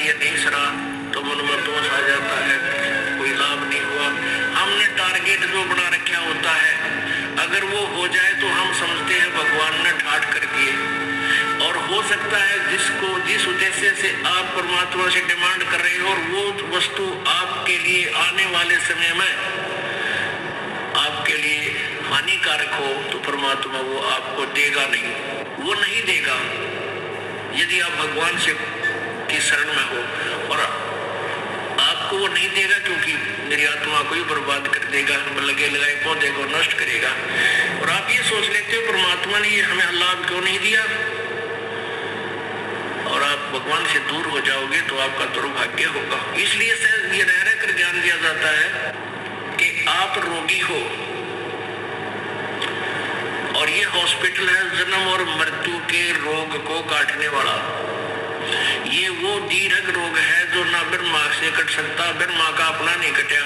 ये नहीं सरा तो मन में दोष आ जाता है, कोई लाभ नहीं हुआ। हमने टारगेट जो बना रखा होता है, अगर वो हो जाए तो हम समझते हैं भगवान ने ठाठ कर दिए। और हो सकता है जिस उद्देश्य से आप परमात्मा से डिमांड कर रहे हो और वो वस्तु आपके लिए आने वाले समय में आपके लिए हानिकारक हो, तो परमात्मा वो आपको देगा नहीं, वो नहीं देगा यदि आप भगवान से की शरण में हो। और आपको वो नहीं देगा क्योंकि मेरी आत्मा को ही बर्बाद कर देगा, लगे लगाए पौधे को नष्ट करेगा। और आप ये सोच लेते हो परमात्मा ने ये हमें लाभ क्यों नहीं दिया, और आप भगवान से दूर हो जाओगे तो आपका दुर्भाग्य होगा। इसलिए से ये रह कर ज्ञान दिया जाता है कि आप रोगी हो और ये हॉस्पिटल है जन्म और मृत्यु के रोग को काटने वाला। ये वो दीर्घ रोग है जो ना ब्रह्मा से कट सकता, ब्रह्मा का अपना नहीं कटा।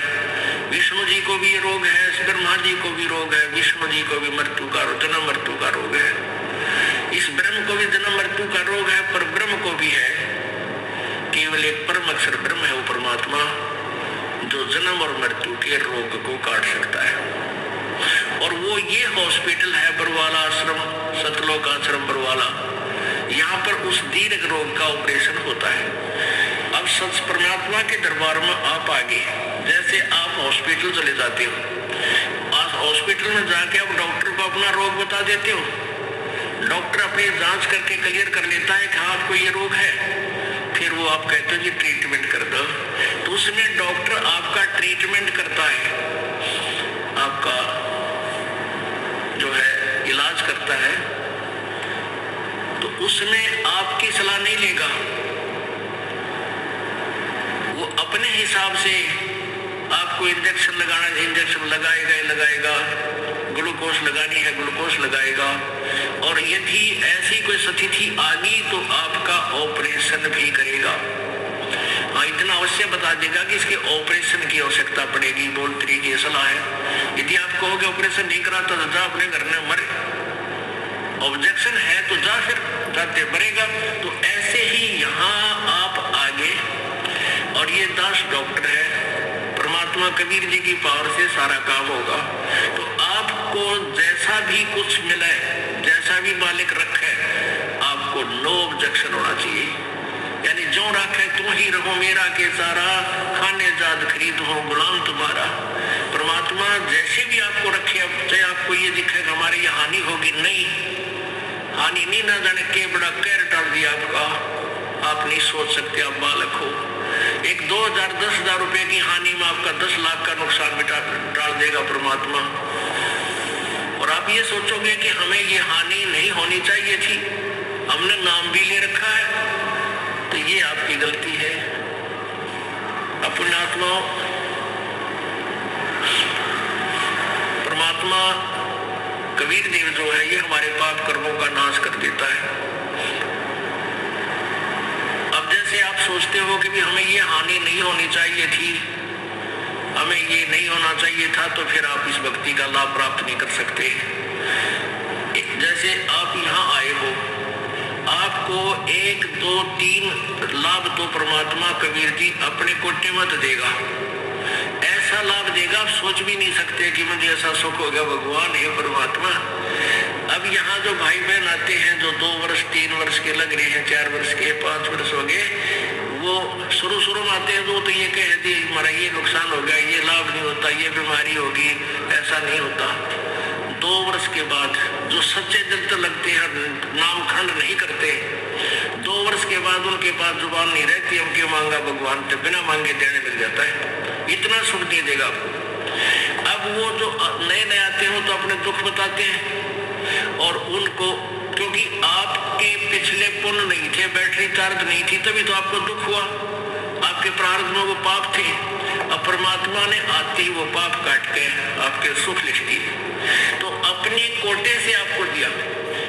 विष्णु जी को भी ये रोग है, ब्रह्मा जी को भी रोग है, विष्णु जी को भी मृत्यु का जन्म मृत्यु का रोग है। इस ब्रह्म को भी जन्म मृत्यु का रोग है, पर ब्रह्म को भी है। केवल एक परम अक्षर ब्रह्म है वो परमात्मा जो जन्म और मृत्यु के रोग को काट सकता है। और वो ये हॉस्पिटल है बरवाला आश्रम, सतलोक आश्रम बरवाला। यहाँ पर उस दीर्घ रोग का ऑपरेशन होता है। अब सच परमात्मा के दरबार में आप आगे, जैसे आप हॉस्पिटल चले जाते हो, आप हॉस्पिटल में जाके आप डॉक्टर को अपना रोग बता देते हो, डॉक्टर अपनी जांच करके क्लियर कर लेता है कि हाँ आपको ये रोग है, फिर वो आप कहते हो जी ट्रीटमेंट कर दो, तो उसमें डॉक्टर आपका ट्रीटमेंट करता है, आपका जो है इलाज करता है, तो उसमें आपकी सलाह नहीं लेगा। वो अपने हिसाब से आपको इंजेक्शन लगाना, इंजेक्शन लगाएगा, ग्लूकोज लगानी है ग्लूकोज लगाएगा। और यदि ऐसी कोई स्थिति आ गई तो आपका ऑपरेशन भी करेगा। हाँ, इतना अवश्य बता देगा कि इसके ऑपरेशन की आवश्यकता पड़ेगी, बोल तरीके सलाह है। यदि आप कहोगे ऑपरेशन नहीं करा तो जा अपने घर में मर, ऑब्जेक्शन है तो जा, फिर जाते मरेगा। तो ऐसे ही यहाँ आप आगे, और ये दास डॉक्टर है, परमात्मा कबीर जी की पावर से सारा काम होगा। तो आपको जैसा भी कुछ मिले, जैसा भी मालिक रखे, आपको नो ऑब्जेक्शन होना चाहिए। यानी जो रखे तुम ही रहो मेरा के सारा, खाने जाद खरीद हो गुलाम तुम्हारा। परमात्मा जैसे भी आपको रखे, अब चाहे आपको ये दिखे कि हमारी ये हानि होगी, नहीं, हानि नहीं, ना जाने के बड़ा कहर डाल दिया आपका, आप नहीं सोच सकते, आप बालक हो। एक 2000 10,000 रुपए की हानि में आपका 10 लाख का नुकसान डाल देगा परमात्मा। और आप ये सोचोगे कि हमें ये हानि नहीं होनी चाहिए थी, हमने नाम भी ले रखा है, तो ये आपकी गलती है। अपने आत्माओं, परमात्मा कबीर देव जो है ये हमारे पाप कर्मों का नाश कर देता है। अब जैसे आप सोचते हो कि भी हमें ये हानि नहीं होनी चाहिए थी, हमें ये नहीं होना चाहिए था, तो फिर आप इस भक्ति का लाभ प्राप्त नहीं कर सकते। जैसे आप यहाँ आए हो, आपको 1 2 3 लाभ तो परमात्मा कबीर जी अपने कोटे मत देगा, ऐसा लाभ देगा आप सोच भी नहीं सकते कि मुझे ऐसा सुख हो गया। भगवान है परमात्मा। अब यहाँ जो भाई बहन आते हैं, जो 2 वर्ष 3 वर्ष के लग रहे हैं, 4 वर्ष के 5 वर्ष हो गए, वो शुरू में आते हैं तो ये कह दिए हमारा ये नुकसान हो गया, ये लाभ नहीं होता, ये बीमारी होगी, ऐसा नहीं होता। 2 वर्ष के बाद जो सच्चे दिल तो लगते हैं, नाम खंड नहीं करते, 2 वर्ष के बाद उनके पास जुबान नहीं रहती, उनके मांगा भगवान तो बिना मांगे देने मिल जाता है, इतना सुख दे देगा आपको। अब वो जो नए आते हो तो अपने दुख बताते हैं, और उनको क्योंकि आपके पिछले पुण्य नहीं थे, बैटरी चार्ज नहीं थी, तभी तो आपको दुख हुआ, आपके प्रारब्ध में वो पाप थे। अब परमात्मा ने आते ही वो पाप काट के आपके सुख लिख दिए, तो अपने कोटे से आपको दिया।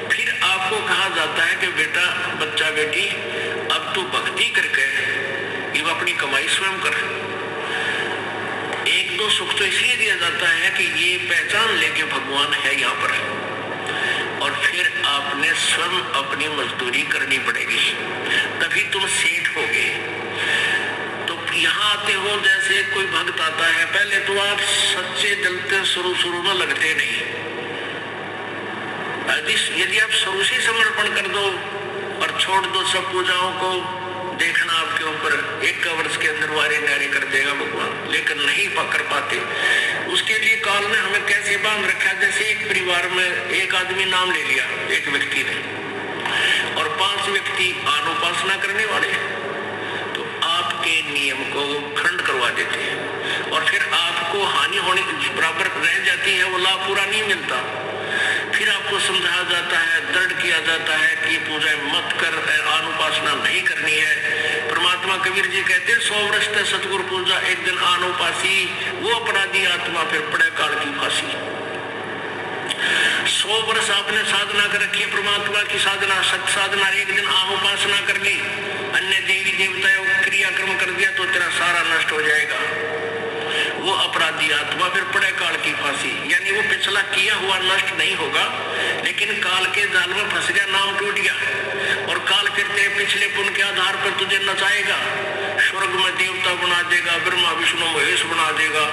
फिर आपको कहा जाता है कि बेटा, बच्चा बेटी, अब तू भक्ति करके ये अपनी कमाई स्वयं कर। 1-2 सुख तो इसलिए दिया जाता है कि ये पहचान लेके भगवान है यहाँ पर, और फिर आपने स्वयं अपनी मजदूरी करनी पड़ेगी, तभी तुम सेठ होगे। आते हो, जैसे कोई भक्त आता है, पहले तो आप सच्चे जलते शुरू में लगते नहीं। यदि आप शुरू से समर्पण कर दो और छोड़ दो सब पूजाओं को, देखना आपके ऊपर 1 वर्ष के अंदर वारे न्यारे कर देगा भगवान, लेकिन नहीं पकड़ पाते। उसके लिए काल ने हमें कैसे बांध रखा, जैसे एक परिवार में एक आदमी नाम ले लिया एक व्यक्ति ने, और 5 व्यक्ति अनुपासना करने वाले, तो आपके नियम को खंड करवा देते हैं और फिर आपको हानि होने बराबर रह जाती है, वो लाभ पूरा नहीं मिलता। फिर आपको समझाया जाता है, दृढ़ किया जाता है कि पूजा मत कर, अनुपासना नहीं करनी है। परमात्मा कबीर जी कहते हैं 100 वर्ष तक सतगुरु पूजा, एक दिन अनुपासी, वो अपराधी आत्मा फिर पड़े काल की फांसी। 100 वर्ष आपने साधना कर रखी है, परमात्मा की साधना, सत साधना, एक दिन अनुपासना कर ली, अन्य देवी देवताओं क्रियाक्रम कर दिया तो तेरा सारा नष्ट हो जाएगा। वो अपराधी आत्मा फिर पड़े काल की फांसी, यानी वो पिछला किया हुआ नष्ट नहीं होगा, लेकिन काल के जाल में फंस गया, नाम टूट गया, और काल फिर तेरे पिछले पुण्य के आधार पर तुझे नचाएगा, स्वर्ग में देवता बना देगा, ब्रह्मा विष्णु महेश बना देगा,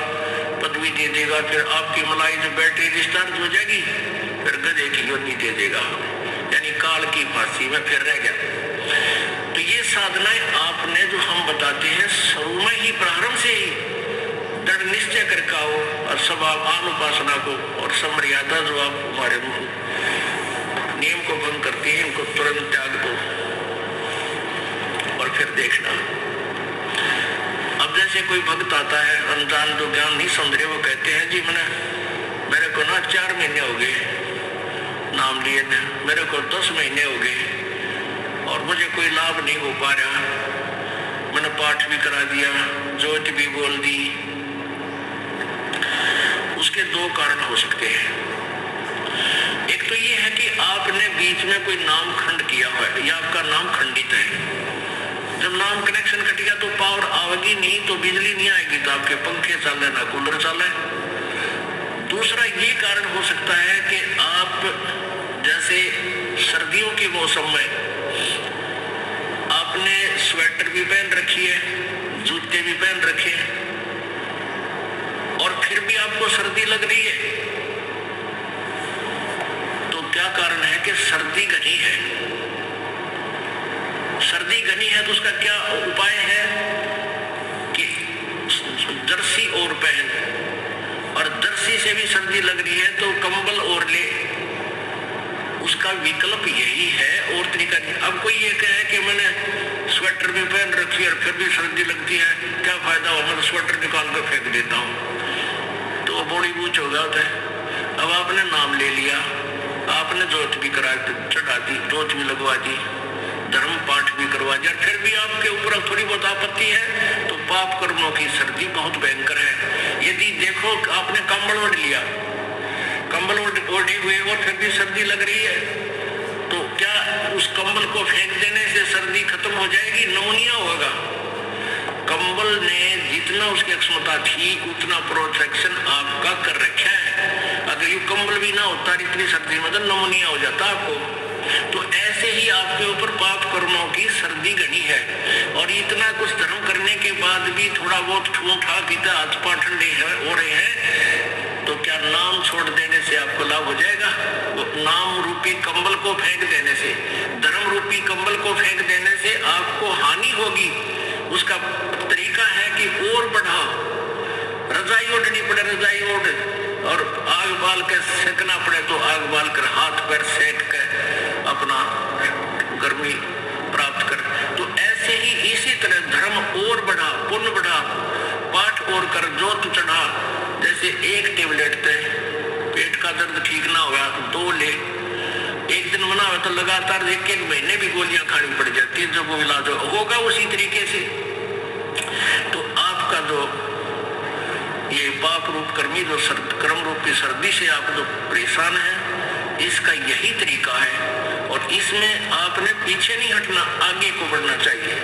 पदवी दे देगा, फिर आपकी मलाई जो बैटरी डिस्चार्ज हो जाएगी, फिर गधे की योनि दे देगा, यानी काल की फांसी में फिर रह गया। तो ये साधनाएं आपने जो हम बताते हैं शुरू में ही, प्रारंभ से ही दृढ़ निश्चय करके आओ, और सब आप अनुपासना को और समर्यादा जो आप हमारे नियम को भंग करती है, इनको तुरंत त्याग दो और फिर देखना। अब जैसे कोई भक्त आता है अनजान, जो ज्ञान नहीं समझ रहे, वो कहते हैं जी मेरे को ना 4 महीने हो गए नाम लिए, मेरे को 10 महीने हो गए और मुझे कोई लाभ नहीं हो पा रहा, मैंने पाठ भी करा दिया, ज्योति भी बोल दी। उसके 2 कारण हो सकते हैं। एक तो ये है कि आपने बीच में कोई नाम खंड किया हुआ है, या आपका नाम खंडित है। जब नाम कनेक्शन कट गया तो पावर आएगी नहीं, तो बिजली नहीं आएगी, तो आपके पंखे चले ना कूलर चले। दूसरा ये कारण हो सकता है कि आप जैसे सर्दियों के मौसम में आपने स्वेटर भी पहन रखी है, जूते भी पहन रखे हैं, और फिर भी आपको सर्दी लग रही है, तो क्या कारण है कि सर्दी घनी है। सर्दी घनी है तो उसका क्या उपाय है कि जर्सी और पहन, और जर्सी से भी सर्दी लग रही है तो कंबल और ले, उसका विकल्प यही है और तरीका नहीं। अब कोई ये कहे कि मैंने स्वेटर भी पहन रखी है और फिर भी सर्दी लगती है, क्या फायदा हो, मैं स्वेटर निकाल कर फेंक देता हूँ, तो बॉडी बूझ हो जाता है। अब आपने नाम ले लिया, आपने जोत भी करा चढ़ा दी, जोत भी लगवा दी, धर्म पाठ भी करवा दिया, फिर भी आपके ऊपर थोड़ी बहुत आपत्ति है, तो पाप कर्मों की सर्दी बहुत भयंकर है। यदि देखो आपने कंबल ओढ़ लिया, कंबल ओढ़े हुए और फिर भी सर्दी लग रही है, तो क्या उस कंबल को फेंक देने से सर्दी खत्म हो जाएगी? नमूनिया होगा। कंबल ने जितना उसकी क्षमता थी उतना प्रोटेक्शन आपका कर रखा है। अगर ये कंबल भी ना होता इतनी सर्दी में तो नमूनिया हो जाता आपको। तो ऐसे ही आपके ऊपर पाप कर्मों की सर्दी घनी है, और इतना कुछ धर्म करने के बाद भी थोड़ा बहुत ठूं ठा पीता हाथ पांव ठंडे हो रहे हैं, तो क्या नाम छोड़ देने से आपको लाभ हो जाएगा? वो नाम रूपी कंबल को फेंक देने से, धर्म रूपी कंबल को फेंक देने से आपको हानि होगी। उसका तरीका है कि और बढ़ाओ, रजाई ओढ़नी पड़े रजाई ओढ़, और आग बाल कर सेकना पड़े तो आग बाल कर, हाथ पैर सेक कर अपना गर्मी प्राप्त कर। तो ऐसे ही इसी तरह धर्म और बढ़ा, पुण्य बढ़ा, पाठ और कर, जोत चढ़ा। जैसे एक टेबलेट थे, पेट का दर्द ठीक ना होगा 2 ले, एक दिन मना हुआ तो लगातार 1-1 महीने भी गोलियां खानी पड़ जाती है, जब वो इलाज होगा उसी तरीके से। तो आपका जो ये पाप रूप कर्मी जो कर्म रूप की सर्दी से आप जो परेशान है, इसका यही तरीका है, और इसमें आपने पीछे नहीं हटना, आगे को बढ़ना चाहिए।